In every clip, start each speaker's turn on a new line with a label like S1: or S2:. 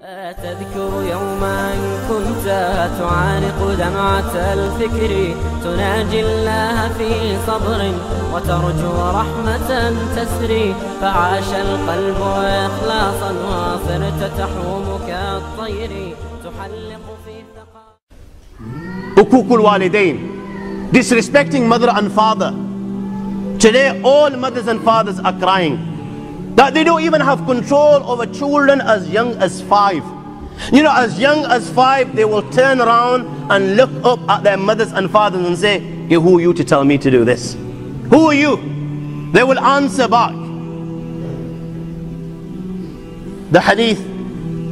S1: تذكر يوما كنت تعانق دمعة الفكر تناجي الله في صبر وترجو رحمة تسري فعاش القلب إخلاصا وصرت تحوم كالطير تحلق في ثقاب.
S2: Ukukul walidain, disrespecting mother and father. Today all mothers and fathers are crying that they don't even have control over children as young as 5. You know, as young as 5, they will turn around and look up at their mothers and fathers and say, hey, who are you to tell me to do this? Who are you? They will answer back. The hadith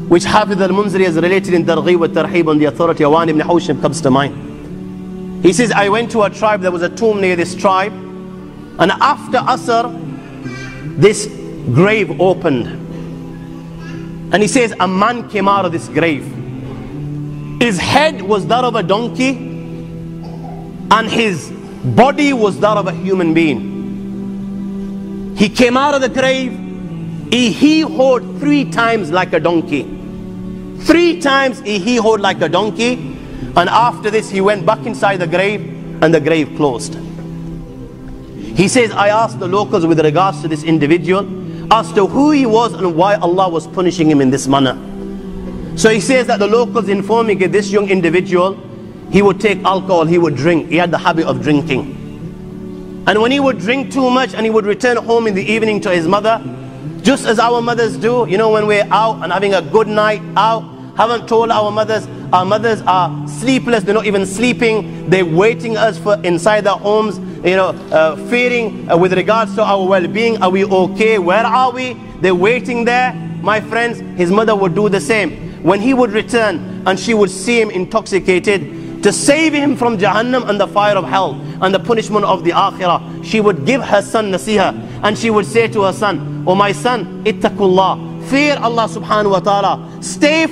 S2: which Hafiz al-Munziri has related in Targhib wa Tarhib on the authority of Awan ibn Hawshim comes to mind. He says, I went to a tribe, there was a tomb near this tribe, and after Asr, this grave opened, and he says a man came out of this grave. His head was that of a donkey and his body was that of a human being. He came out of the grave, he hee-hawed 3 times like a donkey. 3 times he hee-hawed like a donkey, and after this he went back inside the grave and the grave closed. He says, I asked the locals with regards to this individual as to who he was and why Allah was punishing him in this manner. So he says that the locals informed me that this young individual, he would take alcohol, he would drink, he had the habit of drinking. And when he would drink too much and he would return home in the evening to his mother, just as our mothers do, you know, when we're out and having a good night out, haven't told our mothers are sleepless, they're not even sleeping, they're waiting us for inside their homes, you know, fearing with regards to our well-being. Are we okay? Where are we? They're waiting there. My friends, his mother would do the same. When he would return and she would see him intoxicated, to save him from Jahannam and the fire of hell and the punishment of the Akhirah, she would give her son nasiha, and she would say to her son, oh my son, ittaqullah, fear Allah subhanahu wa ta'ala, stay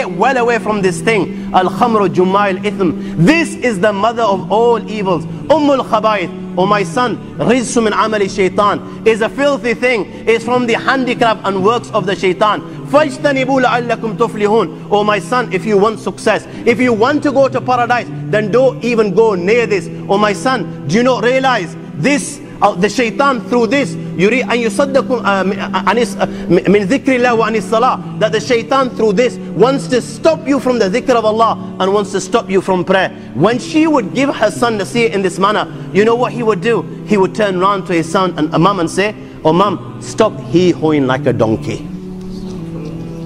S2: well away from this thing, al-khamru jumma al-ithm, this is the mother of all evils, ummul khabaith. Oh my son, rizsu min amali shaitan, is a filthy thing, is from the handicraft and works of the shaitan. Fajtanibu la'allakum tuflihun. Oh my son, if you want success, if you want to go to paradise, then don't even go near this. Oh my son, do you not realize this, the shaitan through this, يريد أن يصدكم من ذكر الله وعن الصلاة, that the shaitan through this wants to stop you from the dhikr of Allah and wants to stop you from prayer. When she would give her son nasiha in this manner, you know what he would do? He would turn around to his son and mom and say, oh mom, stop hee-hawing like a donkey.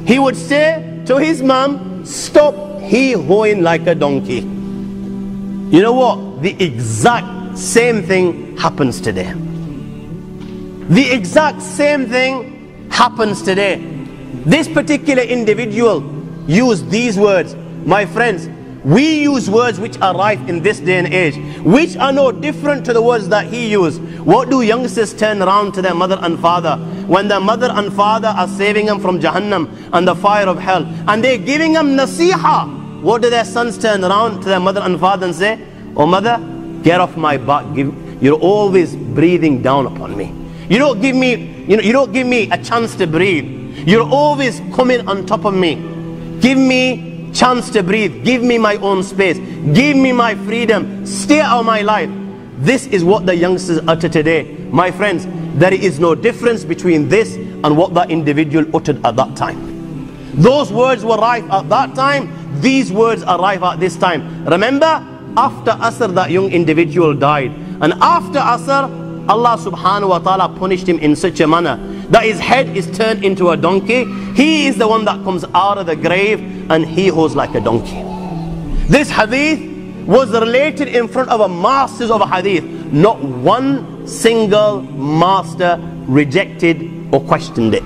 S2: He would say to his mom, stop hee-hawing like a donkey. You know what? The exact same thing happens today. The exact same thing happens today. This particular individual used these words. My friends, we use words which are rife in this day and age, which are no different to the words that he used. What do youngsters turn around to their mother and father when their mother and father are saving them from Jahannam and the fire of hell, and they're giving them nasiha? What do their sons turn around to their mother and father and say? Oh mother, get off my back, you're always breathing down upon me. You don't give me, you don't give me a chance to breathe. You're always coming on top of me. Give me chance to breathe. Give me my own space. Give me my freedom. Stay out of my life. This is what the youngsters utter today. My friends, there is no difference between this and what that individual uttered at that time. Those words were rife at that time. These words are rife at this time. Remember, after Asr, that young individual died. And after Asr, Allah subhanahu wa ta'ala punished him in such a manner that his head is turned into a donkey. He is the one that comes out of the grave and he hoes like a donkey. This hadith was related in front of a masters of a hadith. Not one single master rejected or questioned it.